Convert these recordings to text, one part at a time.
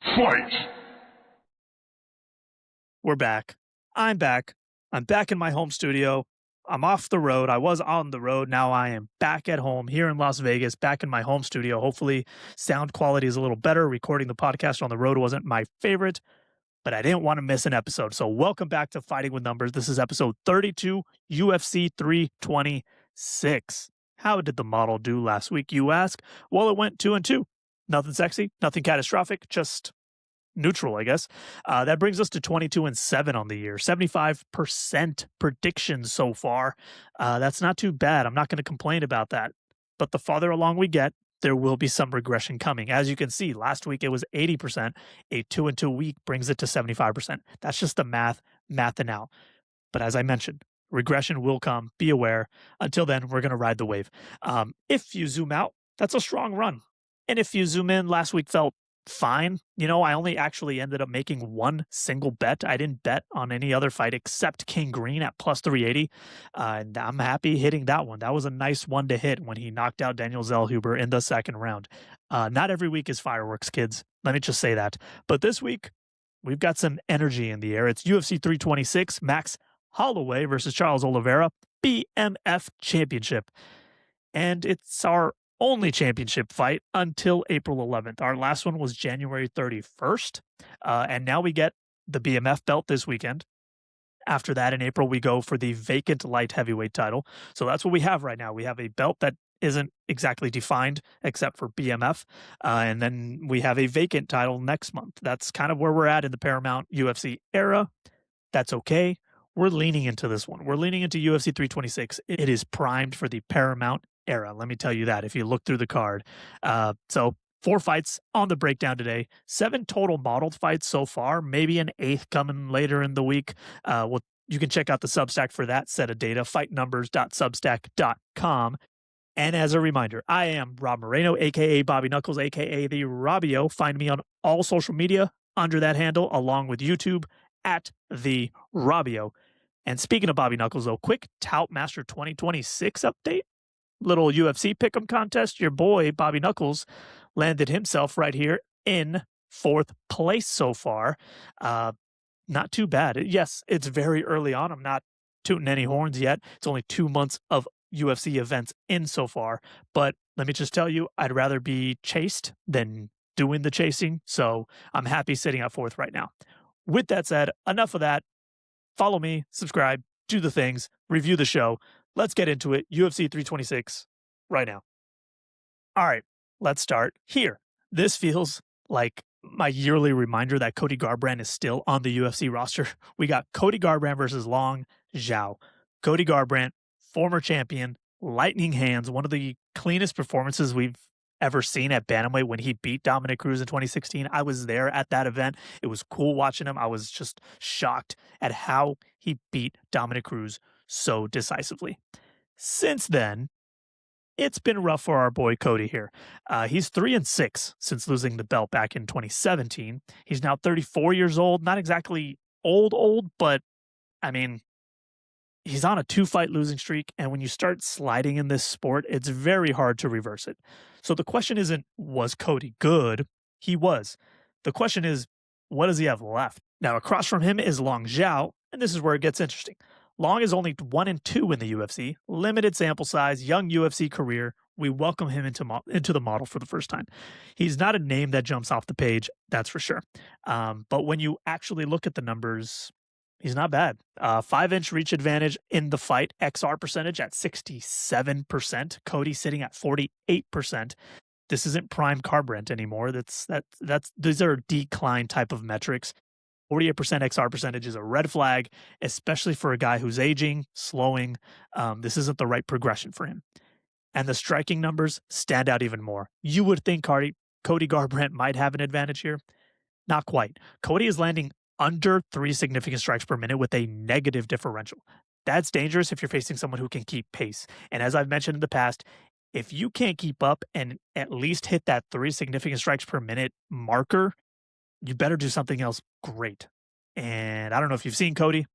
Fight! We're back. I'm back. I'm back in my home studio. I'm off the road. I was on the road. Now I am back at home here in Las Vegas, back in my home studio. Hopefully, sound quality is a little better. Recording the podcast on the road wasn't my favorite, but I didn't want to miss an episode. So, welcome back to Fighting with Numbers. This is episode 32, UFC 326. How did the model do last week, you ask? Well, it went 2-2. Nothing sexy, nothing catastrophic, just neutral, I guess. That brings us to 22-7 on the year, 75% predictions so far. That's not too bad. I'm not going to complain about that. But the farther along we get, there will be some regression coming. As you can see, last week it was 80%. A 2-2 week brings it to 75%. That's just the mathing out. But as I mentioned, regression will come. Be aware. Until then, we're going to ride the wave. If you zoom out, that's a strong run. And if you zoom in, last week felt fine. You know, I only actually ended up making one single bet. I didn't bet on any other fight except King Green at plus 380. And I'm happy hitting that one. That was a nice one to hit when he knocked out Daniel Zellhuber in the second round. Not every week is fireworks, kids. Let me just say that. But this week, we've got some energy in the air. It's UFC 326, Max Holloway versus Charles Oliveira, BMF championship. And it's our only championship fight until April 11th. Our last one was January 31st. And now we get the BMF belt this weekend. After that, in April, we go for the vacant light heavyweight title. So that's what we have right now. We have a belt that isn't exactly defined except for BMF. And then we have a vacant title next month. That's kind of where we're at in the Paramount UFC era. That's okay. We're leaning into this one. We're leaning into UFC 326. It is primed for the Paramount era. Let me tell you that if you look through the card. So 4 fights on the breakdown today, 7 total modeled fights so far, maybe an 8th coming later in the week. You can check out the Substack for that set of data, fightnumbers.substack.com. And as a reminder, I am Rob Moreno, a.k.a. Bobby Knuckles, a.k.a. the Robbio. Find me on all social media under that handle, along with YouTube at the Robbio. And speaking of Bobby Knuckles, though, quick Tout Master 2026 update. Little UFC pick'em contest. Your boy, Bobby Knuckles, landed himself right here in 4th place so far. Not too bad. Yes, it's very early on. I'm not tooting any horns yet. It's only 2 months of UFC events in so far. But let me just tell you, I'd rather be chased than doing the chasing. So I'm happy sitting at 4th right now. With that said, enough of that. Follow me, subscribe, do the things, review the show. Let's get into it. UFC 326 right now. All right, let's start here. This feels like my yearly reminder that Cody Garbrandt is still on the UFC roster. We got Cody Garbrandt versus Long Zhao. Cody Garbrandt, former champion, lightning hands, one of the cleanest performances we've ever seen at bantamweight when he beat Dominic Cruz in 2016. I was there at that event. It was cool watching him. I was just shocked at how he beat Dominic Cruz so decisively. Since then, it's been rough for our boy Cody here. He's 3-6 since losing the belt back in 2017. He's now 34 years old. Not exactly old, but I mean, he's on a 2-fight losing streak. And when you start sliding in this sport, it's very hard to reverse it. So the question isn't, was Cody good? He was. The question is, what does he have left? Now, across from him is Long Zhao, and this is where it gets interesting. Long is only 1-2 in the UFC, limited sample size, young UFC career. We welcome him into the model for the first time. He's not a name that jumps off the page, that's for sure. But when you actually look at the numbers, he's not bad. 5-inch reach advantage in the fight, XR percentage at 67%. Cody sitting at 48%. This isn't prime Garbrandt anymore. These are decline type of metrics. 48% XR percentage is a red flag, especially for a guy who's aging, slowing. This isn't the right progression for him. And the striking numbers stand out even more. You would think Cody Garbrandt might have an advantage here. Not quite. Cody is landing under 3 significant strikes per minute with a negative differential. That's dangerous if you're facing someone who can keep pace. And as I've mentioned in the past, if you can't keep up and at least hit that 3 significant strikes per minute marker, you better do something else great. And I don't know if you've seen Cody.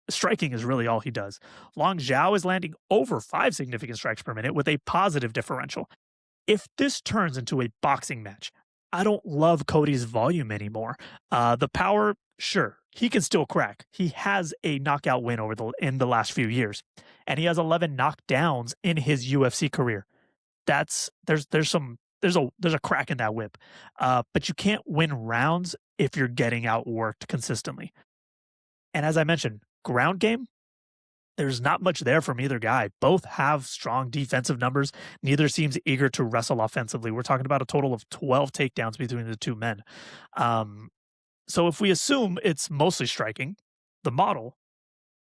Striking is really all he does. Long Zhao is landing over 5 significant strikes per minute with a positive differential. If this turns into a boxing match, I don't love Cody's volume anymore. The power, sure, he can still crack. He has a knockout win in the last few years, and he has 11 knockdowns in his UFC career. There's a crack in that whip, but you can't win rounds if you're getting outworked consistently. And as I mentioned, ground game, there's not much there from either guy. Both have strong defensive numbers. Neither seems eager to wrestle offensively. We're talking about a total of 12 takedowns between the two men. Um, so if we assume it's mostly striking, the model,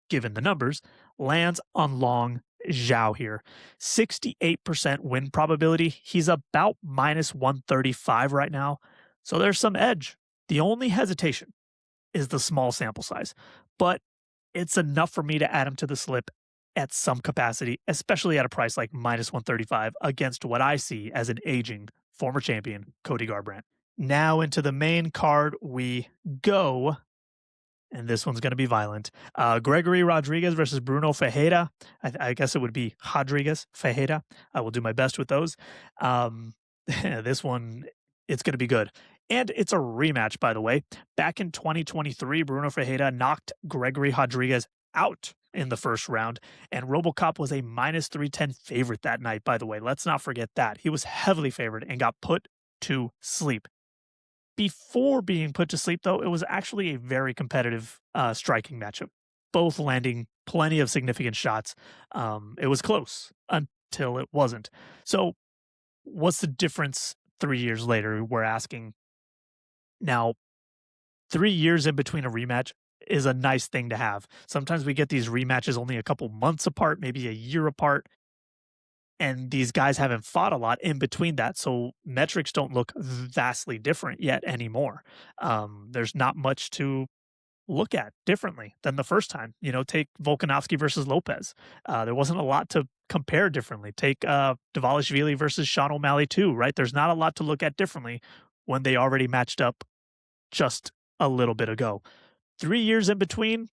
given the numbers, lands on long Zhao here. 68% win probability. He's about minus 135 right now. So there's some edge. The only hesitation is the small sample size, but it's enough for me to add him to the slip at some capacity, especially at a price like minus 135 against what I see as an aging former champion, Cody Garbrandt. Now into the main card we go, and this one's going to be violent. Gregory Rodrigues versus Bruno Ferreira. I guess it would be Rodrigues, Ferreira. I will do my best with those. This one, it's going to be good. And it's a rematch, by the way. Back in 2023, Bruno Ferreira knocked Gregory Rodrigues out in the first round, and RoboCop was a minus 310 favorite that night, by the way. Let's not forget that. He was heavily favored and got put to sleep. Before being put to sleep, though, it was actually a very competitive striking matchup, both landing plenty of significant shots. It was close until it wasn't. So what's the difference 3 years later, we're asking? Now, 3 years in between a rematch is a nice thing to have. Sometimes we get these rematches only a couple months apart, maybe a year apart, and these guys haven't fought a lot in between that, so metrics don't look vastly different yet anymore. There's not much to look at differently than the first time. You know, take Volkanovski versus Lopez. There wasn't a lot to compare differently. Take Dvalishvili versus Sean O'Malley too, right? There's not a lot to look at differently when they already matched up just a little bit ago. 3 years in between,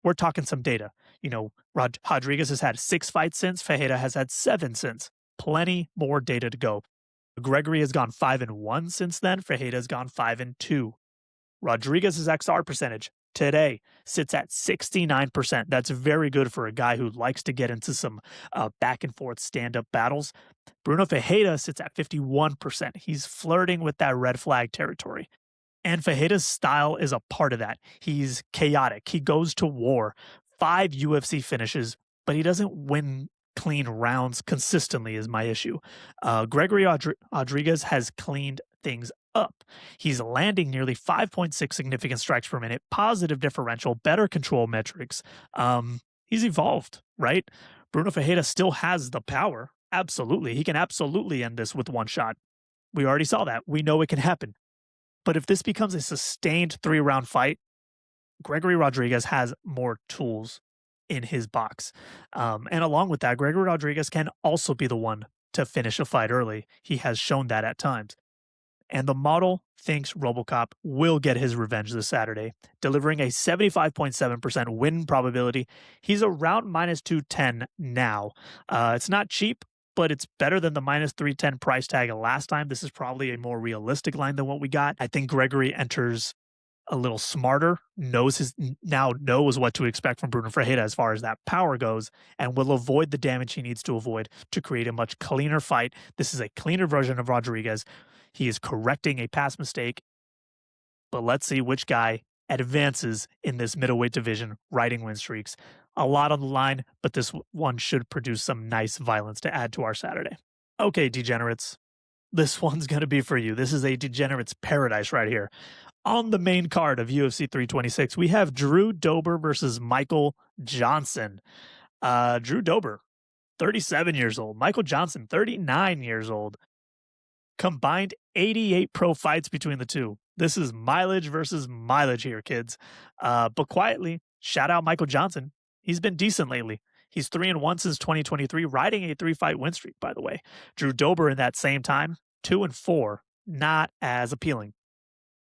we're talking some data. You know, Rodrigues has had 6 fights since, Ferreira has had 7 since. Plenty more data to go. Gregory has gone 5-1 since then. Ferreira has gone 5-2. Rodrigues' XR percentage today sits at 69%. That's very good for a guy who likes to get into some back and forth stand up battles. Bruno Ferreira sits at 51%. He's flirting with that red flag territory. And Ferreira's style is a part of that. He's chaotic. He goes to war. 5 UFC finishes, but he doesn't win clean rounds consistently is my issue. Gregory Rodrigues has cleaned things up. He's landing nearly 5.6 significant strikes per minute, positive differential, better control metrics. He's evolved, right? Bruno Ferreira still has the power. Absolutely. He can absolutely end this with one shot. We already saw that. We know it can happen. But if this becomes a sustained 3-round fight, Gregory Rodrigues has more tools in his box. And along with that, Gregory Rodrigues can also be the one to finish a fight early. He has shown that at times. And the model thinks RoboCop will get his revenge this Saturday, delivering a 75.7% win probability. He's around minus 210 now. It's not cheap, but it's better than the minus 310 price tag of last time. This is probably a more realistic line than what we got. I think Gregory enters a little smarter, knows what to expect from Bruno Ferreira as far as that power goes, and will avoid the damage he needs to avoid to create a much cleaner fight. This is a cleaner version of Rodrigues. He is correcting a past mistake, but let's see which guy advances in this middleweight division, riding win streaks. A lot on the line, but this one should produce some nice violence to add to our Saturday. Okay, degenerates, this one's going to be for you. This is a degenerate's paradise right here. On the main card of UFC 326, we have Drew Dober versus Michael Johnson. Drew Dober, 37 years old. Michael Johnson, 39 years old. Combined 88 pro fights between the two. This is mileage versus mileage here, kids. But quietly, shout out Michael Johnson. He's been decent lately. He's 3-1 since 2023, riding a 3-fight win streak, by the way. Drew Dober in that same time, 2-4, not as appealing.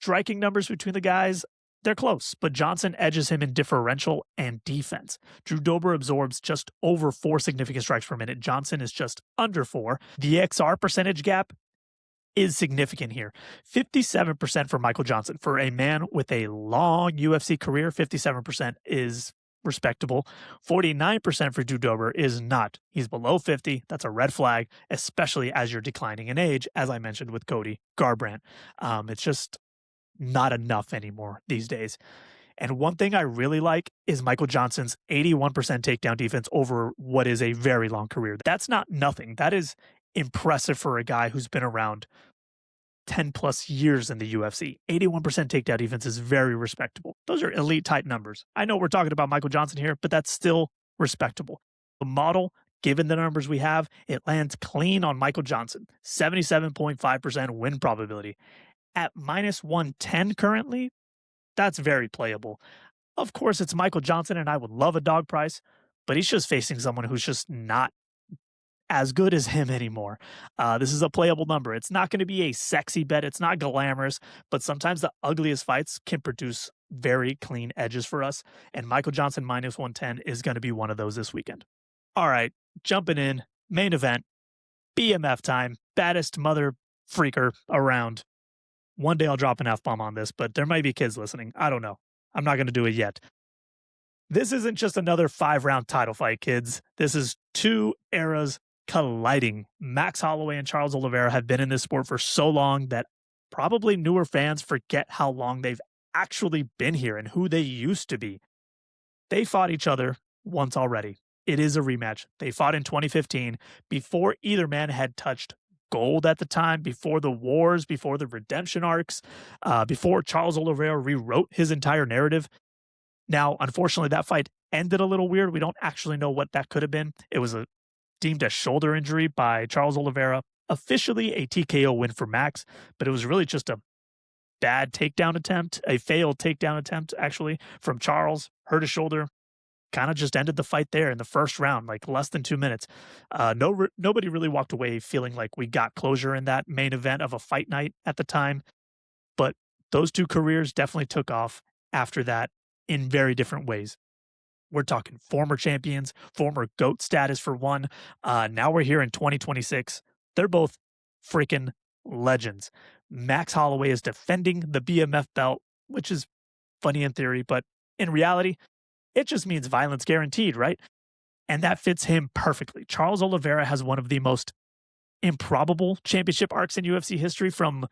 Striking numbers between the guys, they're close, but Johnson edges him in differential and defense. Drew Dober absorbs just over 4 significant strikes per minute. Johnson is just under 4. The XR percentage gap, is significant here. 57% for Michael Johnson. For a man with a long UFC career, 57% is respectable. 49% for Dober is not. He's below 50. That's a red flag, especially as you're declining in age, as I mentioned with Cody Garbrandt. It's just not enough anymore these days. And one thing I really like is Michael Johnson's 81% takedown defense over what is a very long career. That's not nothing. That is impressive for a guy who's been around 10 plus years in the UFC. 81% takedown defense is very respectable. Those are elite type numbers. I know we're talking about Michael Johnson here, but that's still respectable. The model, given the numbers we have, it lands clean on Michael Johnson. 77.5% win probability. At minus 110 currently, that's very playable. Of course, it's Michael Johnson, and I would love a dog price, but he's just facing someone who's just not as good as him anymore. This is a playable number. It's not going to be a sexy bet. It's not glamorous, but sometimes the ugliest fights can produce very clean edges for us. And Michael Johnson minus 110 is going to be one of those this weekend. All right, jumping in, main event, BMF time, baddest mother freaker around. One day I'll drop an F-bomb on this, but there might be kids listening. I don't know. I'm not going to do it yet. This isn't just another 5-round title fight, kids. This is two eras colliding. Max Holloway and Charles Oliveira have been in this sport for so long that probably newer fans forget how long they've actually been here and who they used to be. They fought each other once already. It is a rematch. They fought in 2015 before either man had touched gold at the time, before the wars, before the redemption arcs, before Charles Oliveira rewrote his entire narrative. Now, unfortunately, that fight ended a little weird. We don't actually know what that could have been. It was deemed a shoulder injury by Charles Oliveira, officially a TKO win for Max, but it was really just a bad takedown attempt, a failed takedown attempt, actually, from Charles. Hurt his shoulder, kind of just ended the fight there in the first round, like less than 2 minutes. Nobody really walked away feeling like we got closure in that main event of a fight night at the time, but those two careers definitely took off after that in very different ways. We're talking former champions, former GOAT status for one. Now we're here in 2026. They're both freaking legends. Max Holloway is defending the BMF belt, which is funny in theory, but in reality, it just means violence guaranteed, right? And that fits him perfectly. Charles Oliveira has one of the most improbable championship arcs in UFC history from,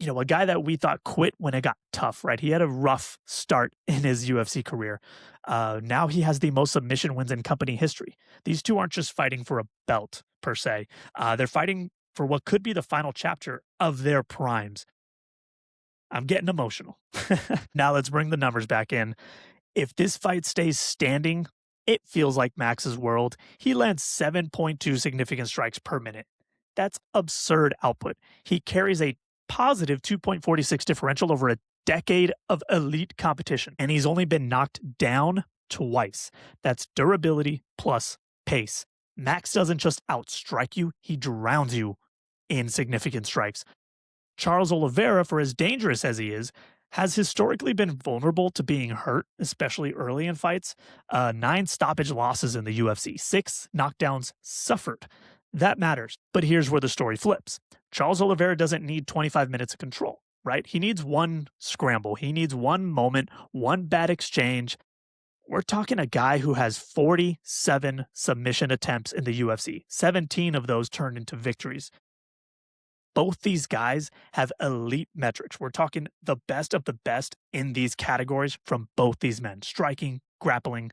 a guy that we thought quit when it got tough, right? He had a rough start in his UFC career. Now he has the most submission wins in company history. These two aren't just fighting for a belt, per se. They're fighting for what could be the final chapter of their primes. I'm getting emotional. Now let's bring the numbers back in. If this fight stays standing, it feels like Max's world. He lands 7.2 significant strikes per minute. That's absurd output. He carries a positive 2.46 differential over a decade of elite competition, and he's only been knocked down twice. That's durability plus pace. Max doesn't just outstrike you, he drowns you in significant strikes. Charles Oliveira, for as dangerous as he is, has historically been vulnerable to being hurt, especially early in fights. 9 stoppage losses in the UFC, 6 knockdowns suffered. That matters. But here's where the story flips. Charles Oliveira doesn't need 25 minutes of control, right? He needs one scramble. He needs one moment, one bad exchange. We're talking a guy who has 47 submission attempts in the UFC. 17 of those turned into victories. Both these guys have elite metrics. We're talking the best of the best in these categories from both these men. Striking, grappling,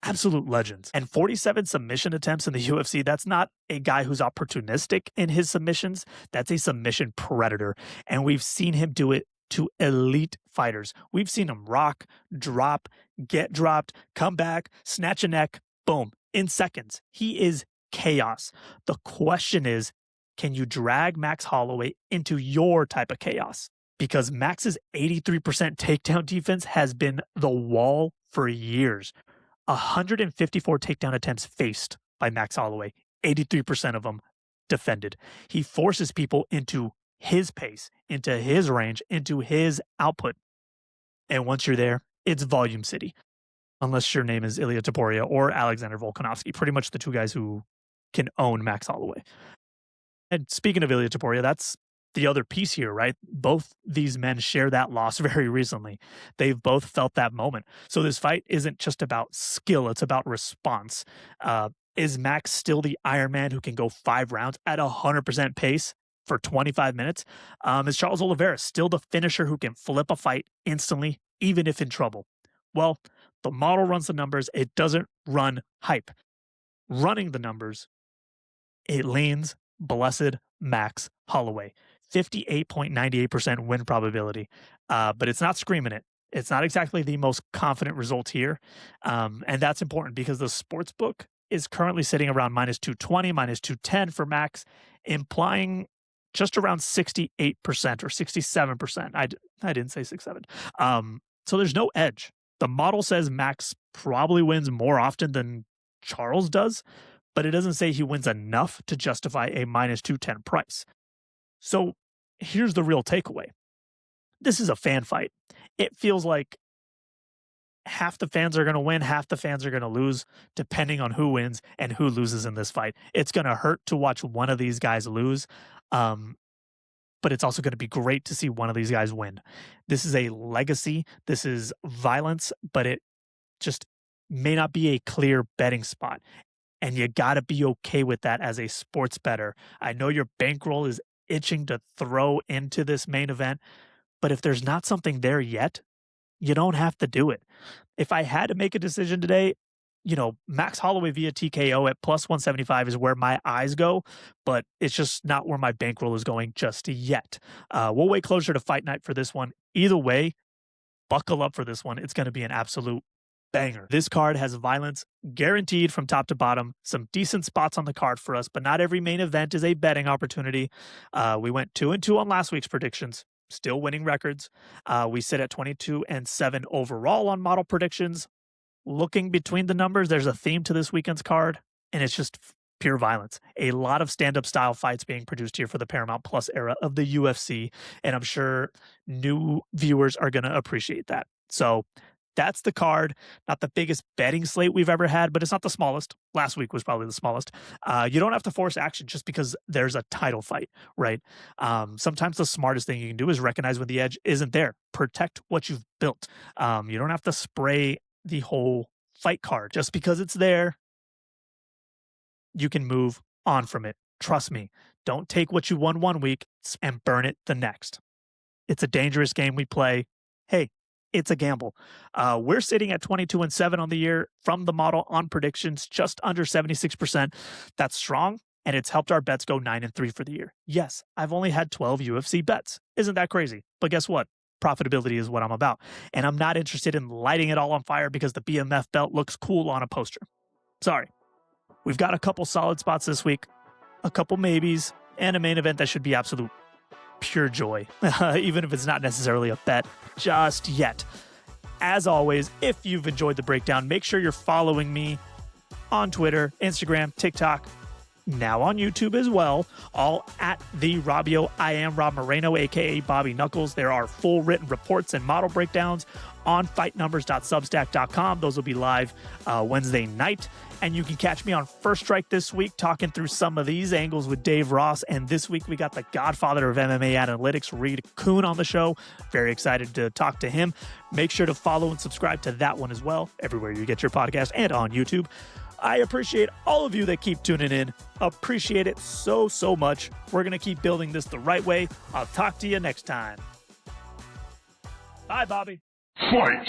absolute legends. And 47 submission attempts in the UFC, that's not a guy who's opportunistic in his submissions. That's a submission predator. And we've seen him do it to elite fighters. We've seen him rock, drop, get dropped, come back, snatch a neck, boom, in seconds. He is chaos. The question is, can you drag Max Holloway into your type of chaos? Because Max's 83% takedown defense has been the wall for years. 154 takedown attempts faced by Max Holloway, 83% of them defended. He forces people into his pace, into his range, into his output. And once you're there, it's volume city. Unless your name is Ilya Taporia or Alexander Volkanovski, pretty much the two guys who can own Max Holloway. And speaking of Ilya Taporia, that's the other piece here, right? Both these men share that loss very recently. They've both felt that moment. So this fight isn't just about skill, it's about response. Is Max still the Iron Man who can go 5 rounds at 100% pace for 25 minutes? Is Charles Oliveira still the finisher who can flip a fight instantly, even if in trouble? Well, the model runs the numbers, it doesn't run hype. Running the numbers, it leans blessed Max Holloway. 58.98% win probability. But it's not screaming it. It's not exactly the most confident result here. And that's important because the sports book is currently sitting around minus 220, minus 210 for Max, implying just around 68% or 67%. I didn't say 67. So there's no edge. The model says Max probably wins more often than Charles does, but it doesn't say he wins enough to justify a minus 210 price. So here's the real takeaway. This is a fan fight. It feels like half the fans are going to win, half the fans are going to lose, depending on who wins and who loses in this fight. It's going to hurt to watch one of these guys lose, but it's also going to be great to see one of these guys win. This is a legacy. This is violence, but it just may not be a clear betting spot. And you got to be okay with that as a sports bettor. I know your bankroll is itching to throw into this main event, but if there's not something there yet, you don't have to do it. If I had to make a decision today, Max Holloway via TKO at plus 175 is where my eyes go, but it's just not where my bankroll is going just yet. We'll wait closer to fight night for this one. Either way, buckle up for this one. It's going to be an absolute banger. This card has violence guaranteed from top to bottom. Some decent spots on the card for us, but not every main event is a betting opportunity. We went 2-2 on last week's predictions, still winning records. We sit at 22-7 overall on model predictions. Looking between the numbers, there's a theme to this weekend's card, and it's just pure violence. A lot of stand-up style fights being produced here for the Paramount Plus era of the UFC, and I'm sure new viewers are going to appreciate that. So that's the card. Not the biggest betting slate we've ever had, but it's not the smallest. Last week was probably the smallest. You don't have to force action just because there's a title fight, right? Sometimes the smartest thing you can do is recognize when the edge isn't there. Protect what you've built. You don't have to spray the whole fight card. Just because it's there, you can move on from it. Trust me. Don't take what you won one week and burn it the next. It's a dangerous game we play. Hey, it's a gamble. We're sitting at 22-7 on the year from the model on predictions, just under 76%. That's strong, and it's helped our bets go 9-3 for the year. Yes, I've only had 12 UFC bets. Isn't that crazy? But guess what? Profitability is what I'm about. And I'm not interested in lighting it all on fire because the BMF belt looks cool on a poster. Sorry. We've got a couple solid spots this week, a couple maybes, and a main event that should be absolute pure joy, even if it's not necessarily a bet just yet. As always, if you've enjoyed the breakdown, make sure you're following me on Twitter, Instagram, TikTok, now on YouTube as well, all at the Robio. I am Rob Moreno, aka Bobby Knuckles. There are full written reports and model breakdowns on fightnumbers.substack.com. Those will be live Wednesday night. And you can catch me on First Strike this week talking through some of these angles with Dave Ross. And this week we got the godfather of MMA analytics, Reed Kuhn, on the show. Very excited to talk to him. Make sure to follow and subscribe to that one as well, everywhere you get your podcast and on YouTube. I appreciate all of you that keep tuning in. Appreciate it so, so much. We're going to keep building this the right way. I'll talk to you next time. Bye, Bobby. Fight!